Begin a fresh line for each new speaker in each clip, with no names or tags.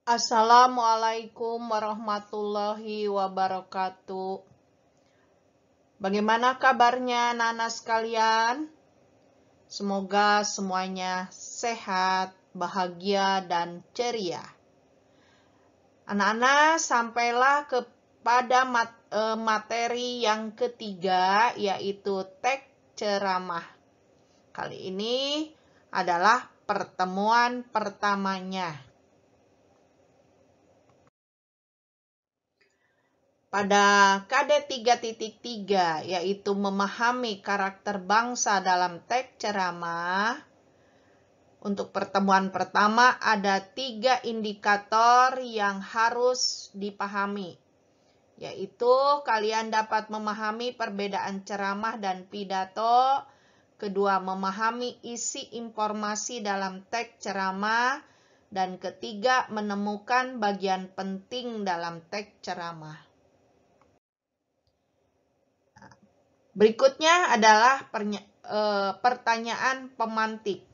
Assalamualaikum warahmatullahi wabarakatuh. Bagaimana kabarnya anak-anak sekalian? Semoga semuanya sehat, bahagia, dan ceria. Anak-anak, sampailah kepada materi yang ketiga, yaitu teks ceramah. Kali ini adalah pertemuan pertamanya. Pada KD 3.3, yaitu memahami karakter bangsa dalam teks ceramah, untuk pertemuan pertama ada 3 indikator yang harus dipahami, yaitu kalian dapat memahami perbedaan ceramah dan pidato, kedua memahami isi informasi dalam teks ceramah, dan ketiga menemukan bagian penting dalam teks ceramah. Berikutnya adalah pertanyaan pemantik.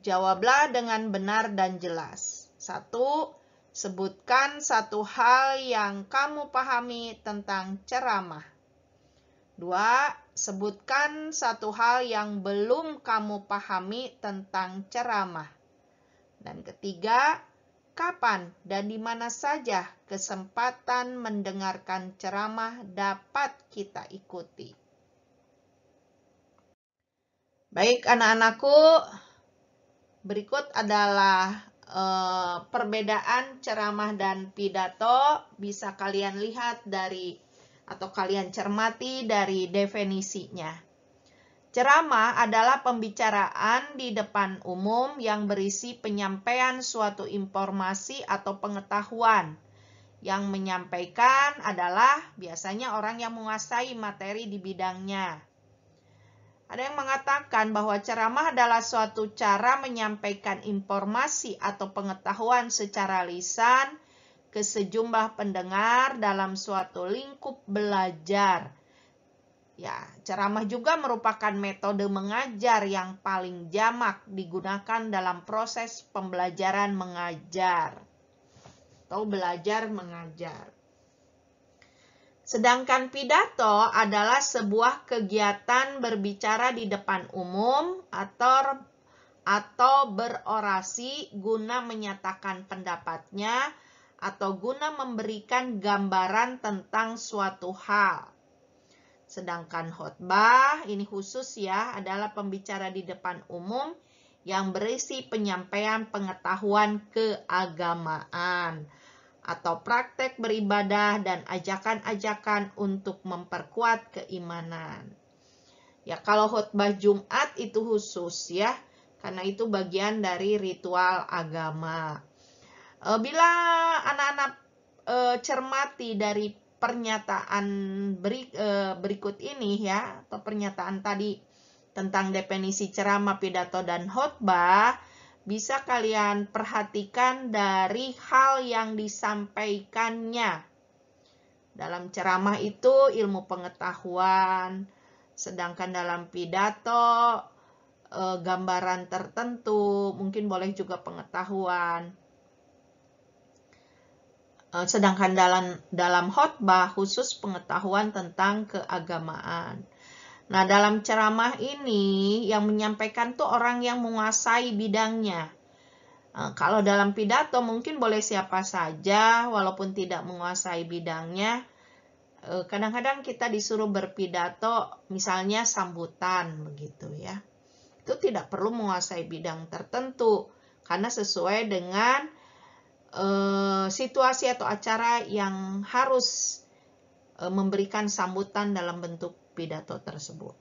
Jawablah dengan benar dan jelas. 1. Sebutkan satu hal yang kamu pahami tentang ceramah. 2. Sebutkan satu hal yang belum kamu pahami tentang ceramah. Dan ketiga, kapan dan di mana saja kesempatan mendengarkan ceramah dapat kita ikuti. Baik anak-anakku, berikut adalah perbedaan ceramah dan pidato. Bisa kalian lihat atau kalian cermati dari definisinya. Ceramah adalah pembicaraan di depan umum yang berisi penyampaian suatu informasi atau pengetahuan. Yang menyampaikan adalah biasanya orang yang menguasai materi di bidangnya. Ada yang mengatakan bahwa ceramah adalah suatu cara menyampaikan informasi atau pengetahuan secara lisan ke sejumlah pendengar dalam suatu lingkup belajar. Ya, ceramah juga merupakan metode mengajar yang paling jamak digunakan dalam proses pembelajaran mengajar atau belajar mengajar. Sedangkan pidato adalah sebuah kegiatan berbicara di depan umum atau berorasi guna menyatakan pendapatnya atau guna memberikan gambaran tentang suatu hal. Sedangkan khotbah ini khusus adalah pembicara di depan umum yang berisi penyampaian pengetahuan keagamaan atau praktek beribadah dan ajakan-ajakan untuk memperkuat keimanan. Ya, kalau khotbah Jumat itu khusus karena itu bagian dari ritual agama. Bila anak-anak cermati dari pernyataan berikut ini atau pernyataan tadi tentang definisi ceramah, pidato, dan khotbah, bisa kalian perhatikan dari hal yang disampaikannya. Dalam ceramah itu ilmu pengetahuan, sedangkan dalam pidato gambaran tertentu, mungkin boleh juga pengetahuan. Sedangkan dalam khotbah khusus pengetahuan tentang keagamaan. Nah, dalam ceramah ini yang menyampaikan tuh orang yang menguasai bidangnya. Kalau dalam pidato mungkin boleh siapa saja walaupun tidak menguasai bidangnya. Kadang-kadang kita disuruh berpidato misalnya sambutan begitu ya. Itu tidak perlu menguasai bidang tertentu karena sesuai dengan situasi atau acara yang harus memberikan sambutan dalam bentuk pidato tersebut.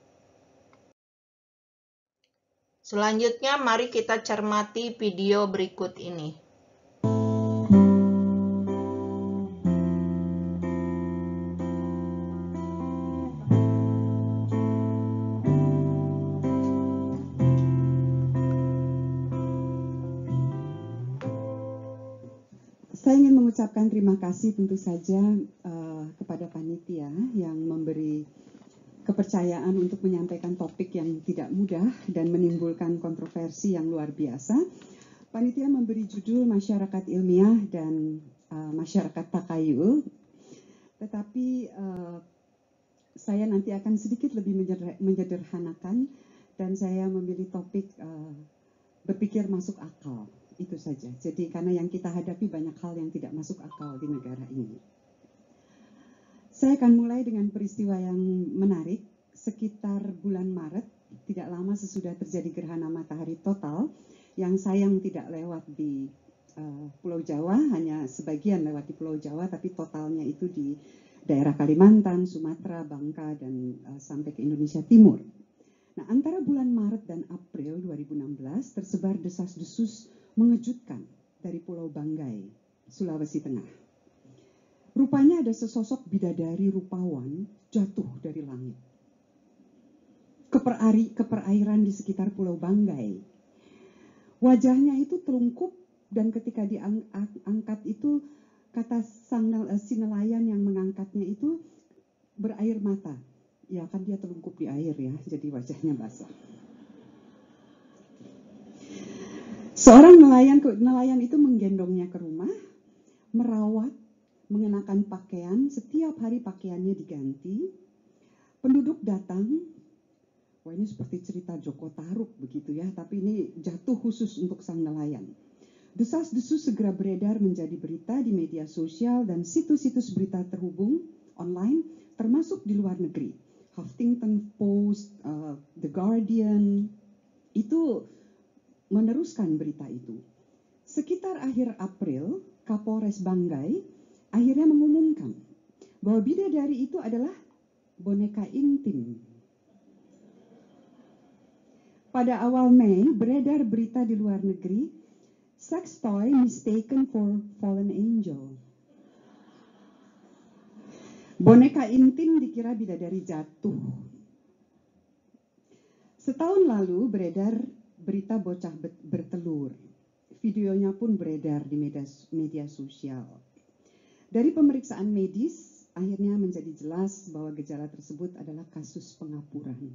Selanjutnya mari kita cermati video berikut ini.
Saya ingin mengucapkan terima kasih tentu saja kepada panitia yang memberi kepercayaan untuk menyampaikan topik yang tidak mudah dan menimbulkan kontroversi yang luar biasa. Panitia memberi judul Masyarakat Ilmiah dan Masyarakat Takayul, tetapi saya nanti akan sedikit lebih menyederhanakan dan saya memilih topik berpikir masuk akal, itu saja. Jadi karena yang kita hadapi banyak hal yang tidak masuk akal di negara ini. Saya akan mulai dengan peristiwa yang menarik. Sekitar bulan Maret, tidak lama sesudah terjadi gerhana matahari total, yang sayang tidak lewat di Pulau Jawa, hanya sebagian lewat di Pulau Jawa, tapi totalnya itu di daerah Kalimantan, Sumatera, Bangka, dan sampai ke Indonesia Timur. Nah, antara bulan Maret dan April 2016 tersebar desas-desus mengejutkan dari Pulau Banggai, Sulawesi Tengah. Rupanya ada sesosok bidadari rupawan jatuh dari langit ke perairan di sekitar Pulau Banggai. Wajahnya itu telungkup dan ketika diangkat itu kata si nelayan yang mengangkatnya itu berair mata. Ya kan dia telungkup di air ya, jadi wajahnya basah. Seorang nelayan itu menggendongnya ke rumah, merawat, mengenakan pakaian, setiap hari pakaiannya diganti. Penduduk datang, wah ini seperti cerita Joko Tarub begitu ya, tapi ini jatuh khusus untuk sang nelayan. Desas-desus segera beredar menjadi berita di media sosial dan situs-situs berita terhubung online, termasuk di luar negeri. Huffington Post, The Guardian, itu meneruskan berita itu. Sekitar akhir April, Kapolres Banggai akhirnya mengumumkan bahwa bidadari itu adalah boneka intim. Pada awal Mei, beredar berita di luar negeri, sex toy mistaken for fallen angel. Boneka intim dikira bidadari jatuh. Setahun lalu beredar berita bocah bertelur. Videonya pun beredar di media sosial. Dari pemeriksaan medis, akhirnya menjadi jelas bahwa gejala tersebut adalah kasus pengapuran.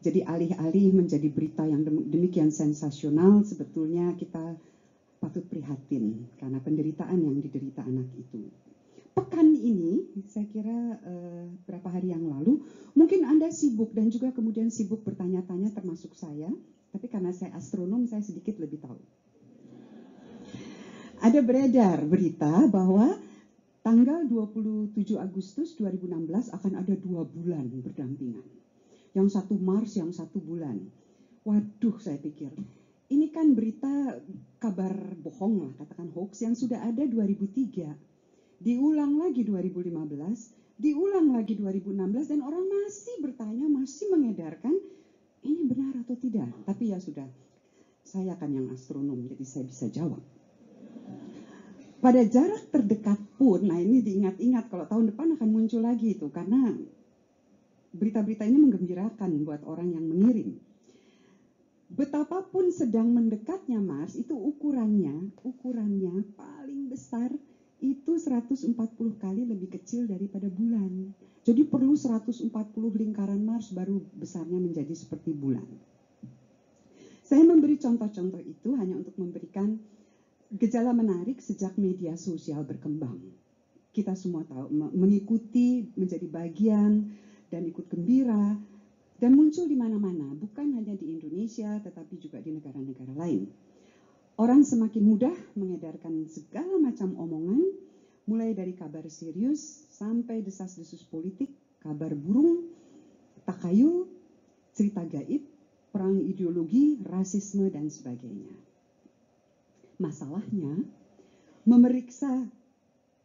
Jadi alih-alih menjadi berita yang demikian sensasional, sebetulnya kita patut prihatin karena penderitaan yang diderita anak itu. Pekan ini, saya kira beberapa hari yang lalu, mungkin Anda sibuk dan juga kemudian sibuk bertanya-tanya termasuk saya, tapi karena saya astronom, saya sedikit lebih tahu. Ada beredar berita bahwa tanggal 27 Agustus 2016 akan ada 2 bulan berdampingan. Yang satu Mars, yang satu bulan. Waduh, saya pikir, ini kan berita kabar bohong lah, katakan hoax, yang sudah ada 2003. Diulang lagi 2015, diulang lagi 2016, dan orang masih bertanya, masih mengedarkan, ini benar atau tidak. Tapi ya sudah, saya kan yang astronom, jadi saya bisa jawab. Pada jarak terdekat pun, nah ini diingat-ingat kalau tahun depan akan muncul lagi itu, karena berita-berita ini menggembirakan buat orang yang mengirim. Betapapun sedang mendekatnya Mars, itu ukurannya paling besar, itu 140 kali lebih kecil daripada bulan. Jadi perlu 140 lingkaran Mars baru besarnya menjadi seperti bulan. Saya memberi contoh-contoh itu hanya untuk memberikan gejala menarik sejak media sosial berkembang. Kita semua tahu, mengikuti, menjadi bagian, dan ikut gembira, dan muncul di mana-mana, bukan hanya di Indonesia, tetapi juga di negara-negara lain. Orang semakin mudah mengedarkan segala macam omongan, mulai dari kabar serius sampai desas-desus politik, kabar burung, takayul, cerita gaib, perang ideologi, rasisme, dan sebagainya. Masalahnya, memeriksa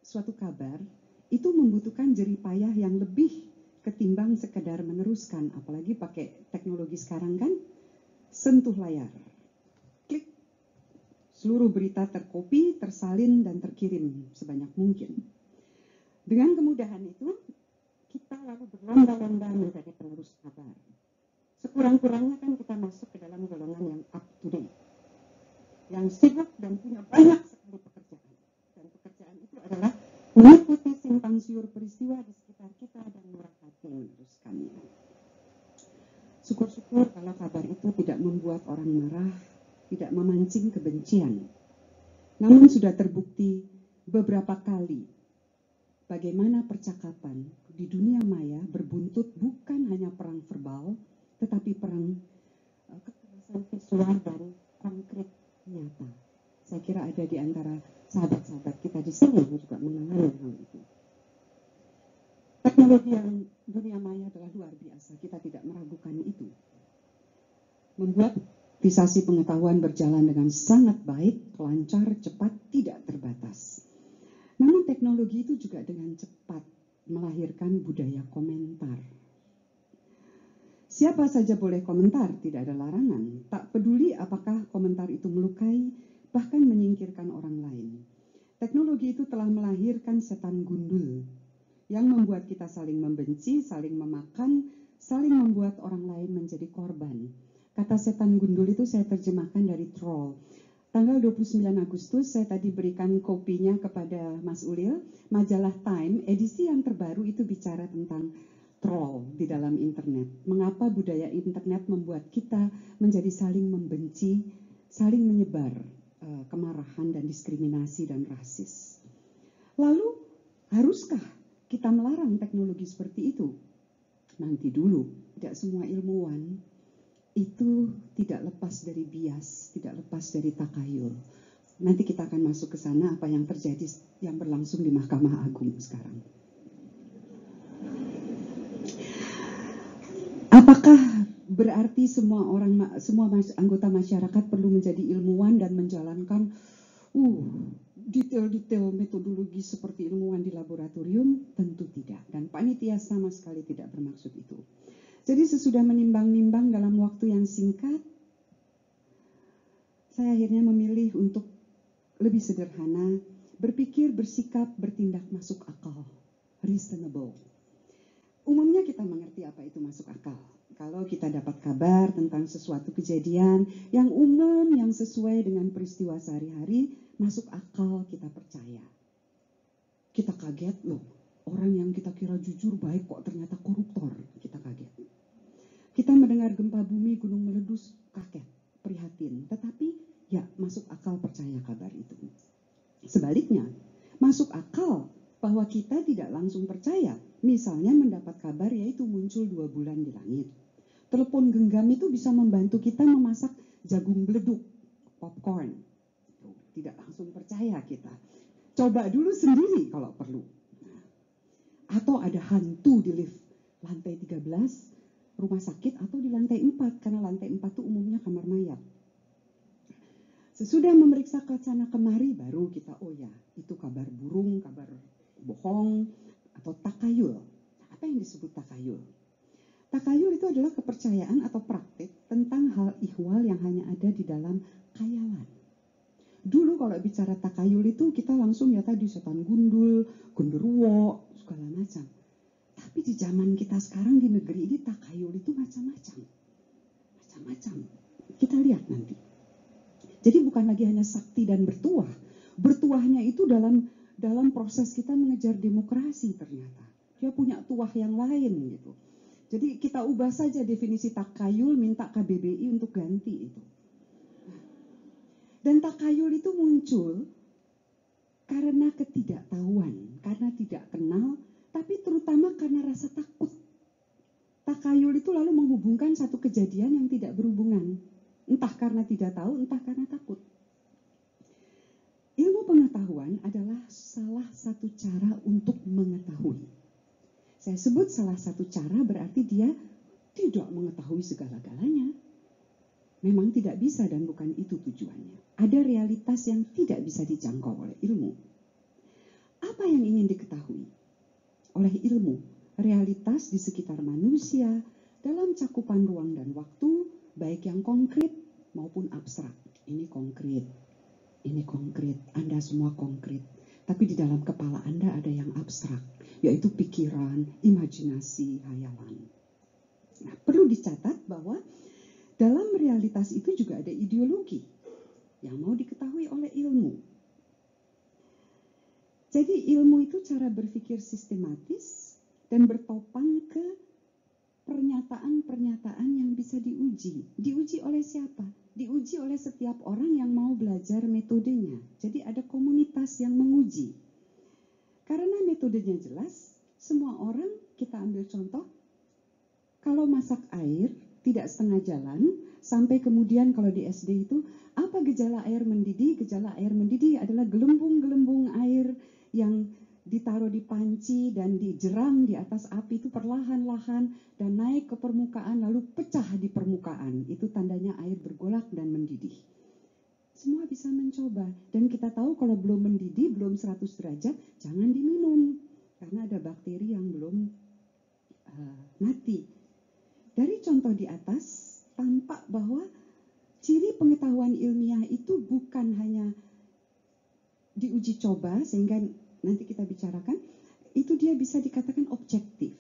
suatu kabar itu membutuhkan jerih payah yang lebih ketimbang sekedar meneruskan, apalagi pakai teknologi sekarang kan, sentuh layar. Seluruh berita terkopi, tersalin, dan terkirim sebanyak mungkin. Dengan kemudahan itu, kita lalu berlomba-lomba menjadi penerus kabar. Sekurang-kurangnya kan kita masuk ke dalam golongan yang up to date, yang sibuk dan punya banyak sekali pekerjaan. Dan pekerjaan itu adalah mengikuti simpang siur peristiwa di sekitar kita dan merangkati meneruskannya. Syukur-syukur kalau kabar itu tidak membuat orang marah, tidak memancing kebencian. Namun sudah terbukti beberapa kali bagaimana percakapan di dunia maya berbuntut bukan hanya perang verbal, tetapi perang kekerasan visual dan konkret nyata. Saya kira ada di antara sahabat-sahabat kita di sini yang juga mengalami hal itu. Teknologi yang dunia maya adalah luar biasa, kita tidak meragukan itu. Membuat aktualisasi pengetahuan berjalan dengan sangat baik, lancar, cepat, tidak terbatas. Namun teknologi itu juga dengan cepat melahirkan budaya komentar. Siapa saja boleh komentar, tidak ada larangan. Tak peduli apakah komentar itu melukai, bahkan menyingkirkan orang lain. Teknologi itu telah melahirkan setan gundul yang membuat kita saling membenci, saling memakan, saling membuat orang lain menjadi korban. Kata setan gundul itu saya terjemahkan dari troll. Tanggal 29 Agustus saya tadi berikan kopinya kepada Mas Ulil. Majalah Time, edisi yang terbaru itu bicara tentang troll di dalam internet. Mengapa budaya internet membuat kita menjadi saling membenci, saling menyebar kemarahan dan diskriminasi dan rasis. Lalu, haruskah kita melarang teknologi seperti itu? Nanti dulu, tidak semua ilmuwan itu tidak lepas dari bias, tidak lepas dari takayul. Nanti kita akan masuk ke sana apa yang terjadi, yang berlangsung di Mahkamah Agung sekarang. Apakah berarti semua anggota masyarakat perlu menjadi ilmuwan dan menjalankan detail-detail metodologi seperti ilmuwan di laboratorium? Tentu tidak. Dan panitia sama sekali tidak bermaksud itu. Jadi sesudah menimbang-nimbang dalam waktu yang singkat, saya akhirnya memilih untuk lebih sederhana, berpikir, bersikap, bertindak masuk akal, reasonable. Umumnya kita mengerti apa itu masuk akal. Kalau kita dapat kabar tentang sesuatu kejadian yang umum, yang sesuai dengan peristiwa sehari-hari, masuk akal, kita percaya. Kita kaget loh, orang yang kita kira jujur baik kok ternyata koruptor, kita kaget. Kita mendengar gempa bumi, gunung meledus, kaget, prihatin. Tetapi ya masuk akal percaya kabar itu. Sebaliknya, masuk akal bahwa kita tidak langsung percaya. Misalnya mendapat kabar yaitu muncul 2 bulan di langit. Telepon genggam itu bisa membantu kita memasak jagung beleduk, popcorn. Tidak langsung percaya kita. Coba dulu sendiri kalau perlu. Atau ada hantu di lift lantai 13 rumah sakit atau di lantai 4, karena lantai 4 itu umumnya kamar mayat. Sesudah memeriksa ke sana kemari, baru kita, oh ya, itu kabar burung, kabar bohong, atau takayul. Apa yang disebut takayul? Takayul itu adalah kepercayaan atau praktik tentang hal ihwal yang hanya ada di dalam khayalan. Dulu kalau bicara takayul itu kita langsung ya tadi setan gundul, genderuwo, segala macam. Tapi di zaman kita sekarang di negeri ini takayul itu macam-macam. Macam-macam. Kita lihat nanti. Jadi bukan lagi hanya sakti dan bertuah. Bertuahnya itu dalam proses kita mengejar demokrasi ternyata. Dia punya tuah yang lain gitu. Jadi kita ubah saja definisi takayul, minta KBBI untuk ganti itu. Dan takayul itu muncul karena ketidaktahuan, karena tidak kenal, tapi terutama karena rasa takut. Takayul itu lalu menghubungkan satu kejadian yang tidak berhubungan. Entah karena tidak tahu, entah karena takut. Ilmu pengetahuan adalah salah satu cara untuk mengetahui. Saya sebut salah satu cara berarti dia tidak mengetahui segala-galanya. Memang tidak bisa dan bukan itu tujuannya. Ada realitas yang tidak bisa dijangkau oleh ilmu. Apa yang ingin diketahui oleh ilmu? Realitas di sekitar manusia dalam cakupan ruang dan waktu, baik yang konkret maupun abstrak. Ini konkret, ini konkret, Anda semua konkret. Tapi di dalam kepala Anda ada yang abstrak, yaitu pikiran, imajinasi, hayalan. Nah, perlu dicatat bahwa dalam realitas itu juga ada ideologi yang mau diketahui oleh ilmu. Jadi ilmu itu cara berpikir sistematis dan bertopang ke pernyataan-pernyataan yang bisa diuji. Diuji oleh siapa? diuji oleh setiap orang yang mau belajar metodenya. Jadi ada komunitas yang menguji. Karena metodenya jelas, semua orang, kita ambil contoh, kalau masak air tidak setengah jalan, sampai kemudian kalau di SD itu, apa gejala air mendidih? Gejala air mendidih adalah gelembung-gelembung air yang ditaruh di panci dan dijeram di atas api itu perlahan-lahan dan naik ke permukaan lalu pecah di permukaan. Itu tandanya air bergolak dan mendidih. Semua bisa mencoba dan kita tahu kalau belum mendidih, belum 100 derajat, jangan diminum karena ada bakteri yang belum mati. Dari contoh di atas tampak bahwa ciri pengetahuan ilmiah itu bukan hanya diuji coba sehingga nanti kita bicarakan, itu dia bisa dikatakan objektif.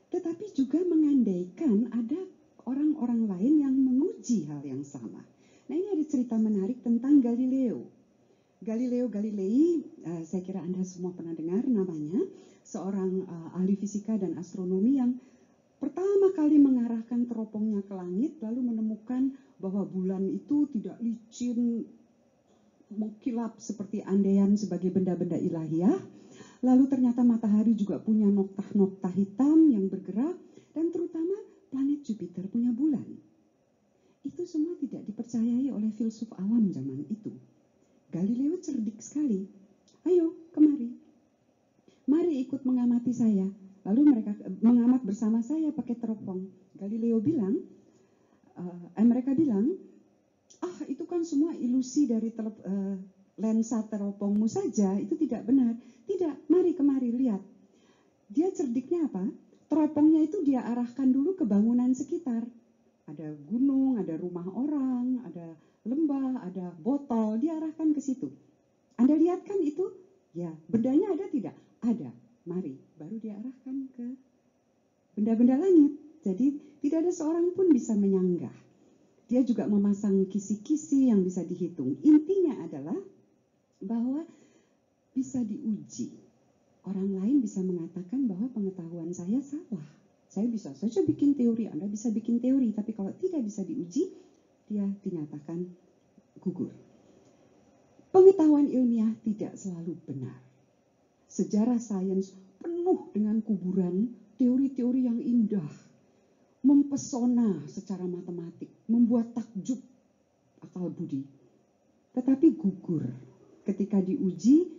Tetapi juga mengandaikan ada orang-orang lain yang menguji hal yang sama. Nah, ini ada cerita menarik tentang Galileo. Galileo Galilei, saya kira Anda semua pernah dengar namanya, seorang ahli fisika dan astronomi yang pertama kali mengarahkan teropongnya ke langit, lalu menemukan bahwa bulan itu tidak licin, mengkilap seperti andaian sebagai benda-benda ilahiyah. Lalu ternyata matahari juga punya noktah-noktah hitam yang bergerak, dan terutama planet Jupiter punya bulan. Itu semua tidak dipercayai oleh filsuf alam zaman itu. Galileo cerdik sekali. Ayo, kemari. Mari ikut mengamati saya. Lalu mereka mengamat bersama saya pakai teropong. Galileo bilang, mereka bilang, itu kan semua ilusi dari lensa teropongmu saja, itu tidak benar. Tidak, mari kemari, lihat. Dia cerdiknya apa? Teropongnya itu dia arahkan dulu ke bangunan sekitar. Ada gunung, ada rumah orang, ada lembah, ada botol, dia arahkan ke situ. Anda lihat kan itu? Ya, bendanya ada tidak? Ada, mari. Baru dia arahkan ke benda-benda langit. Jadi tidak ada seorang pun bisa menyanggah. Dia juga memasang kisi-kisi yang bisa dihitung. Intinya adalah bahwa bisa diuji. Orang lain bisa mengatakan bahwa pengetahuan saya salah. Saya bisa saja bikin teori, Anda bisa bikin teori. Tapi kalau tidak bisa diuji, dia dinyatakan gugur. Pengetahuan ilmiah tidak selalu benar. Sejarah sains penuh dengan kuburan teori-teori yang indah, mempesona secara matematik, membuat takjub akal budi, tetapi gugur ketika diuji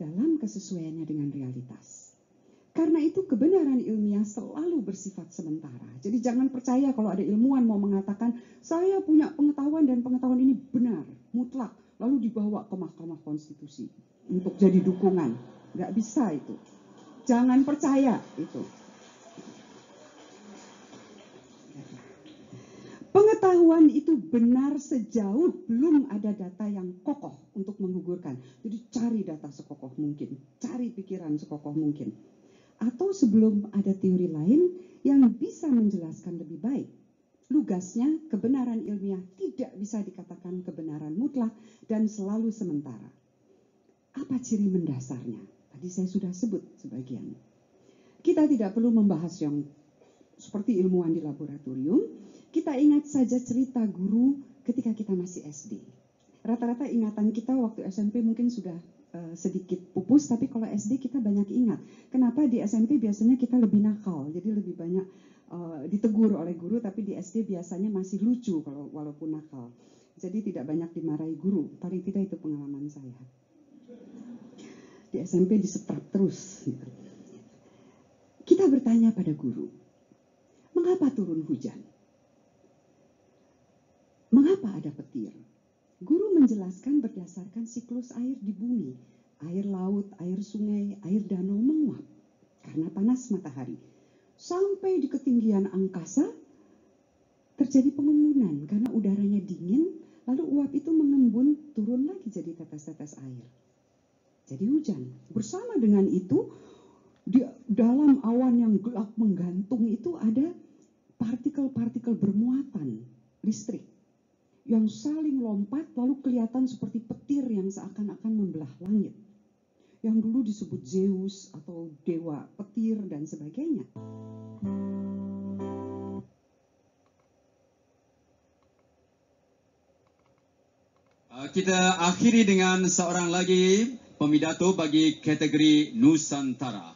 dalam kesesuaiannya dengan realitas. Karena itu kebenaran ilmiah selalu bersifat sementara. Jadi jangan percaya kalau ada ilmuwan mau mengatakan saya punya pengetahuan dan pengetahuan ini benar, mutlak, lalu dibawa ke Mahkamah Konstitusi untuk jadi dukungan. Nggak bisa itu. Jangan percaya itu. Pengetahuan itu benar sejauh belum ada data yang kokoh untuk menggugurkan. Jadi cari data sekokoh mungkin, cari pikiran sekokoh mungkin. Atau sebelum ada teori lain yang bisa menjelaskan lebih baik. Lugasnya, kebenaran ilmiah tidak bisa dikatakan kebenaran mutlak dan selalu sementara. Apa ciri mendasarnya? Tadi saya sudah sebut sebagian. Kita tidak perlu membahas yang seperti ilmuwan di laboratorium. Kita ingat saja cerita guru ketika kita masih SD. Rata-rata ingatan kita waktu SMP mungkin sudah sedikit pupus, tapi kalau SD kita banyak ingat. Kenapa di SMP biasanya kita lebih nakal, jadi lebih banyak ditegur oleh guru, tapi di SD biasanya masih lucu kalau walaupun nakal. Jadi tidak banyak dimarahi guru, paling tidak itu pengalaman saya. Di SMP disetrap terus. Gitu. Kita bertanya pada guru, mengapa turun hujan? Mengapa ada petir? Guru menjelaskan berdasarkan siklus air di bumi. Air laut, air sungai, air danau menguap karena panas matahari. Sampai di ketinggian angkasa terjadi pengembunan karena udaranya dingin, lalu uap itu mengembun, turun lagi jadi tetes-tetes air. Jadi hujan. Bersama dengan itu, di dalam awan yang gelap menggantung itu ada partikel-partikel bermuatan listrik yang saling lompat lalu kelihatan seperti petir yang seakan-akan membelah langit. Yang dulu disebut Zeus atau dewa petir dan sebagainya.
kita akhiri dengan seorang lagi pemidato bagi kategori Nusantara.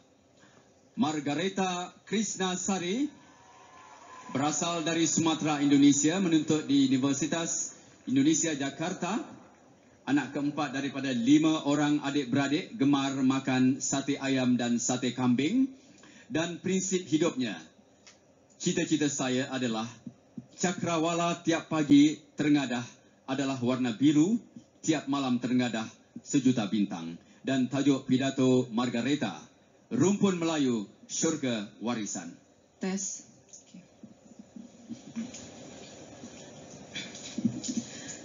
Margareta Krisnasari berasal dari Sumatera, Indonesia, menuntut di Universitas Indonesia Jakarta. Anak keempat daripada 5 orang adik-beradik, gemar makan sate ayam dan sate kambing. Dan prinsip hidupnya, cita-cita saya adalah cakrawala tiap pagi terengadah adalah warna biru, tiap malam terengadah sejuta bintang. Dan tajuk pidato Margareta, Rumpun Melayu, Syurga Warisan.
Tes.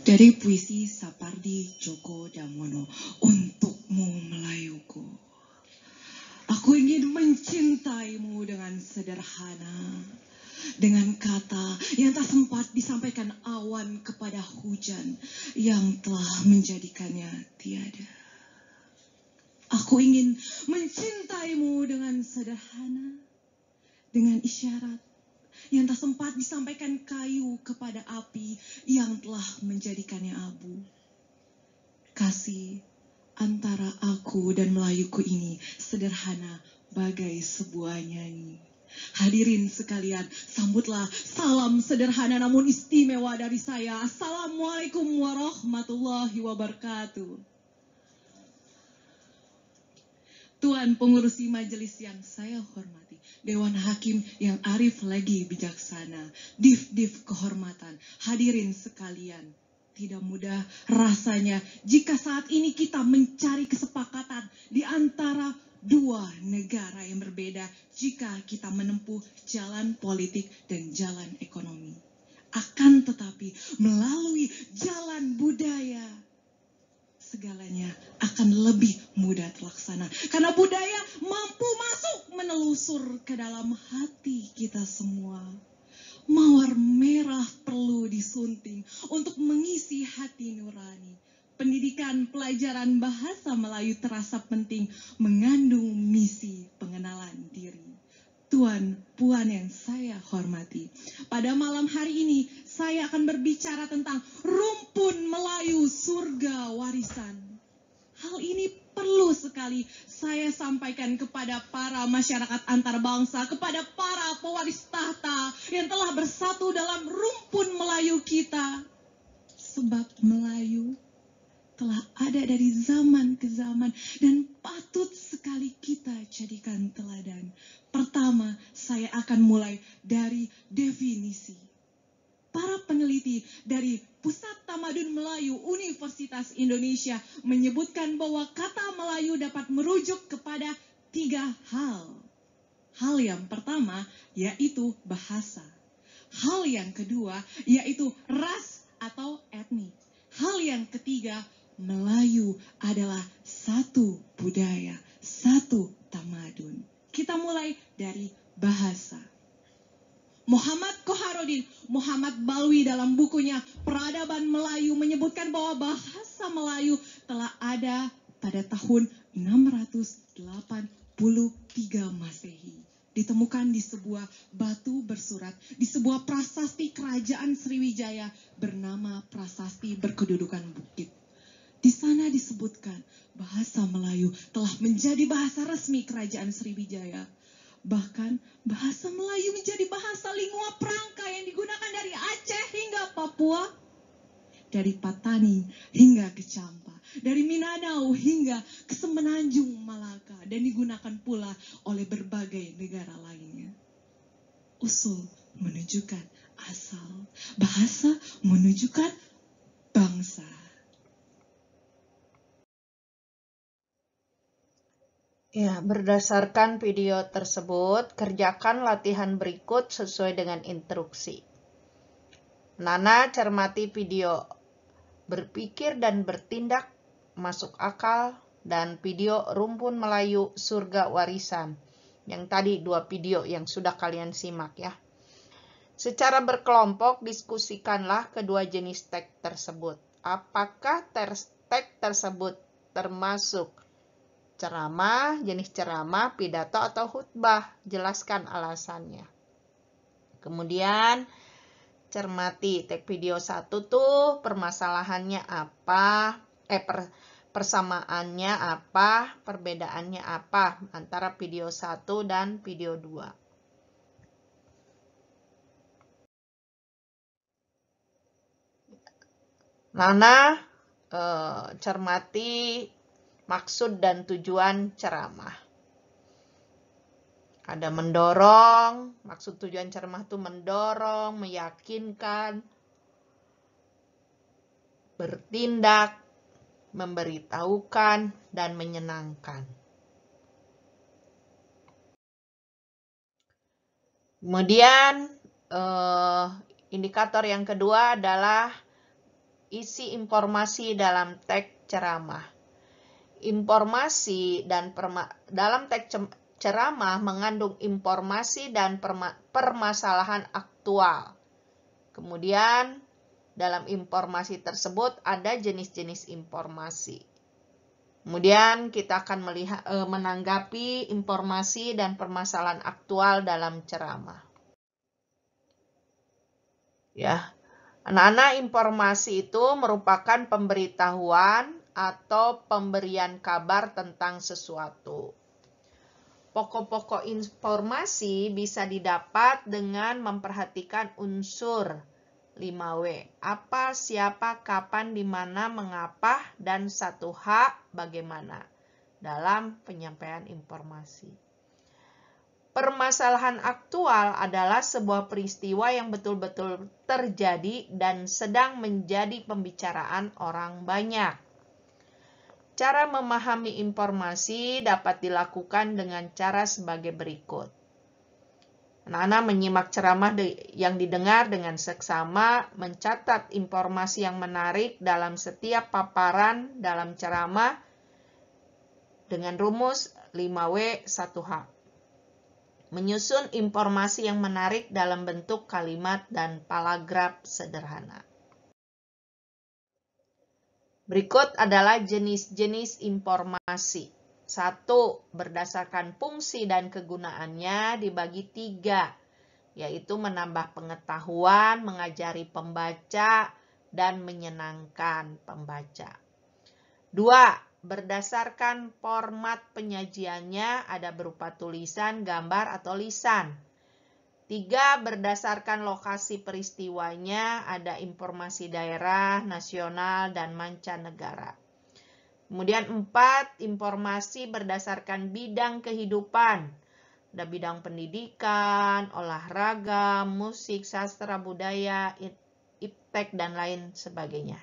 Dari puisi Sapardi Djoko Damono, untukmu Melayuku. Aku ingin mencintaimu dengan sederhana, dengan kata yang tak sempat disampaikan awan kepada hujan yang telah menjadikannya tiada. Aku ingin mencintaimu dengan sederhana, dengan isyarat yang tak sempat disampaikan kayu kepada api yang telah menjadikannya abu. Kasih antara aku dan Melayuku ini sederhana bagai sebuah nyanyi. Hadirin sekalian, sambutlah salam sederhana namun istimewa dari saya. Assalamualaikum warahmatullahi wabarakatuh. Tuan pengurusi majelis yang saya hormati, Dewan Hakim yang arif lagi bijaksana, div-div kehormatan, hadirin sekalian. Tidak mudah rasanya jika saat ini kita mencari kesepakatan di antara dua negara yang berbeda jika kita menempuh jalan politik dan jalan ekonomi. Akan tetapi melalui jalan budaya, segalanya akan lebih mudah terlaksana. Karena budaya mampu masuk menelusur ke dalam hati kita semua. Mawar merah perlu disunting untuk mengisi hati nurani. Pendidikan pelajaran bahasa Melayu terasa penting, mengandung misi pengenalan diri. Tuan, puan yang saya hormati, pada malam hari ini saya akan berbicara tentang rumpun Melayu surga warisan. Hal ini perlu sekali saya sampaikan kepada para masyarakat antar bangsa, kepada para pewaris tahta yang telah bersatu dalam rumpun Melayu kita. Sebab Melayu telah ada dari zaman ke zaman dan patut sekali kita jadikan teladan. Pertama, saya akan mulai dari definisi. Para peneliti dari Pusat Tamadun Melayu Universitas Indonesia menyebutkan bahwa kata Melayu dapat merujuk kepada 3 hal. Hal yang pertama yaitu bahasa. Hal yang kedua yaitu ras atau etnik. Hal yang ketiga, Melayu adalah satu budaya, satu tamadun. Kita mulai dari bahasa. Muhammad Koharudin, Muhammad Balwi dalam bukunya Peradaban Melayu menyebutkan bahwa bahasa Melayu telah ada pada tahun 683 Masehi. Ditemukan di sebuah batu bersurat, di sebuah prasasti kerajaan Sriwijaya bernama Prasasti Berkedudukan Bukit. Di sana disebutkan bahasa Melayu telah menjadi bahasa resmi kerajaan Sriwijaya. Bahkan bahasa Melayu menjadi bahasa lingua franca yang digunakan dari Aceh hingga Papua, dari Patani hingga ke Champa, dari Mindanao hingga ke Semenanjung Malaka, dan digunakan pula oleh berbagai negara lainnya. Usul menunjukkan asal, bahasa menunjukkan bangsa.
Ya, berdasarkan video tersebut, kerjakan latihan berikut sesuai dengan instruksi. Nana cermati video berpikir dan bertindak masuk akal dan video rumpun Melayu surga warisan. Yang tadi 2 video yang sudah kalian simak ya. Secara berkelompok diskusikanlah kedua jenis teks tersebut. Apakah teks tersebut termasuk ceramah, jenis ceramah, pidato, atau khutbah? Jelaskan alasannya. Kemudian, cermati. Tag video 1 tuh permasalahannya apa, persamaannya apa, perbedaannya apa antara video 1 dan video 2. Nana cermati maksud dan tujuan ceramah. Ada mendorong, maksud tujuan ceramah itu mendorong, meyakinkan, bertindak, memberitahukan, dan menyenangkan. Kemudian indikator yang kedua adalah isi informasi dalam teks ceramah. Informasi dan dalam teks ceramah mengandung informasi dan permasalahan aktual. Kemudian dalam informasi tersebut ada jenis-jenis informasi. Kemudian kita akan menanggapi informasi dan permasalahan aktual dalam ceramah. Ya. Anak-anak, informasi itu merupakan pemberitahuan atau pemberian kabar tentang sesuatu. Pokok-pokok informasi bisa didapat dengan memperhatikan unsur 5W. Apa, siapa, kapan, di mana, mengapa, dan 1H bagaimana dalam penyampaian informasi. Permasalahan aktual adalah sebuah peristiwa yang betul-betul terjadi dan sedang menjadi pembicaraan orang banyak. Cara memahami informasi dapat dilakukan dengan cara sebagai berikut. Anak-anak menyimak ceramah yang didengar dengan seksama, mencatat informasi yang menarik dalam setiap paparan dalam ceramah dengan rumus 5W 1H. Menyusun informasi yang menarik dalam bentuk kalimat dan paragraf sederhana. Berikut adalah jenis-jenis informasi. 1. Berdasarkan fungsi dan kegunaannya dibagi 3, yaitu menambah pengetahuan, mengajari pembaca, dan menyenangkan pembaca. 2. Berdasarkan format penyajiannya ada berupa tulisan, gambar, atau lisan. 3. Berdasarkan lokasi peristiwanya ada informasi daerah, nasional, dan mancanegara. Kemudian 4. Informasi berdasarkan bidang kehidupan. Ada bidang pendidikan, olahraga, musik, sastra, budaya, iptek, dan lain sebagainya.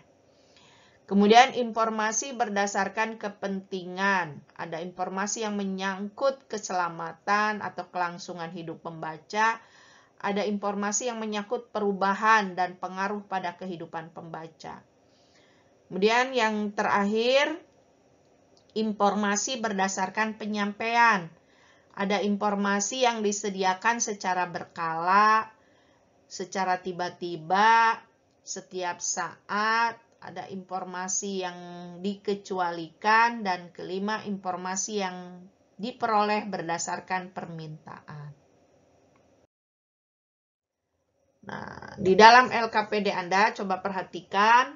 Kemudian informasi berdasarkan kepentingan. Ada informasi yang menyangkut keselamatan atau kelangsungan hidup pembaca. Ada informasi yang menyangkut perubahan dan pengaruh pada kehidupan pembaca. Kemudian yang terakhir, informasi berdasarkan penyampaian. Ada informasi yang disediakan secara berkala, secara tiba-tiba, setiap saat. Ada informasi yang dikecualikan, dan kelima, informasi yang diperoleh berdasarkan permintaan. Nah, di dalam LKPD Anda coba perhatikan,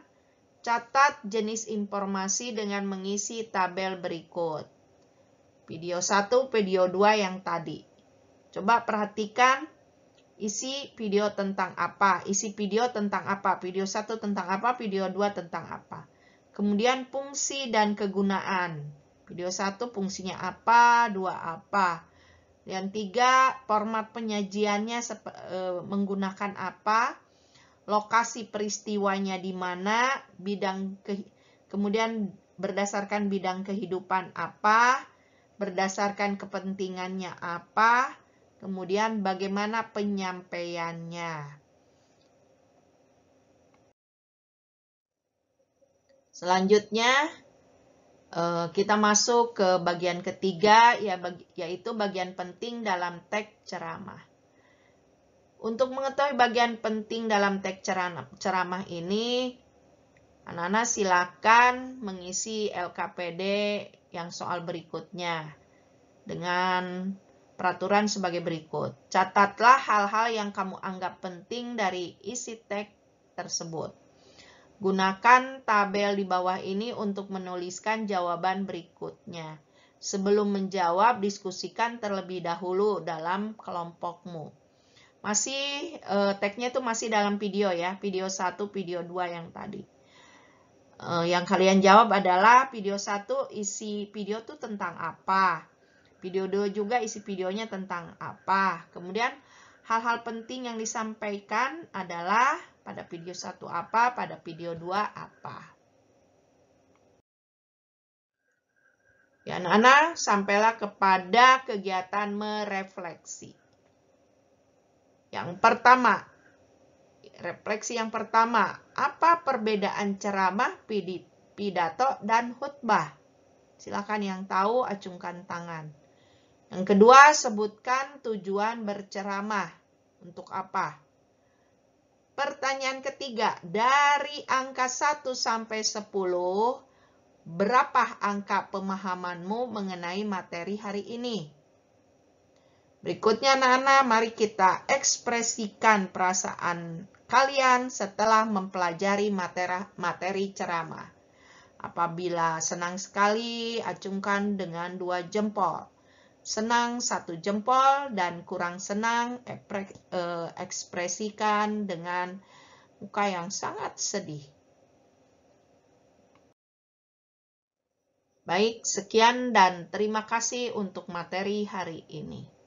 catat jenis informasi dengan mengisi tabel berikut. Video 1, video 2 yang tadi. Coba perhatikan isi video tentang apa, isi video tentang apa, video 1 tentang apa, video 2 tentang apa. Kemudian fungsi dan kegunaan. Video 1 fungsinya apa, 2 apa. Yang 3 format penyajiannya menggunakan apa, lokasi peristiwanya di mana, kemudian berdasarkan bidang kehidupan apa, berdasarkan kepentingannya apa, kemudian bagaimana penyampaiannya. Selanjutnya kita masuk ke bagian ketiga, yaitu bagian penting dalam teks ceramah. Untuk mengetahui bagian penting dalam teks ceramah ini, anak-anak silakan mengisi LKPD yang soal berikutnya dengan peraturan sebagai berikut. Catatlah hal-hal yang kamu anggap penting dari isi teks tersebut. Gunakan tabel di bawah ini untuk menuliskan jawaban berikutnya. Sebelum menjawab, diskusikan terlebih dahulu dalam kelompokmu. Masih teksnya itu masih dalam video ya, video 1, video 2 yang tadi. Yang kalian jawab adalah video 1 isi video itu tentang apa. Video 2 juga isi videonya tentang apa. Kemudian hal-hal penting yang disampaikan adalah pada video 1 apa, pada video 2 apa. Ya, anak-anak, sampailah kepada kegiatan merefleksi. Yang pertama, refleksi yang pertama, apa perbedaan ceramah, pidato, dan khutbah? Silakan yang tahu acungkan tangan. Yang kedua, sebutkan tujuan berceramah. Untuk apa? Pertanyaan ketiga, dari angka 1 sampai 10, berapa angka pemahamanmu mengenai materi hari ini? Berikutnya anak-anak, mari kita ekspresikan perasaan kalian setelah mempelajari materi ceramah. Apabila senang sekali, acungkan dengan 2 jempol. Senang 1 jempol dan kurang senang ekspresikan dengan muka yang sangat sedih. Baik, sekian dan terima kasih untuk materi hari ini.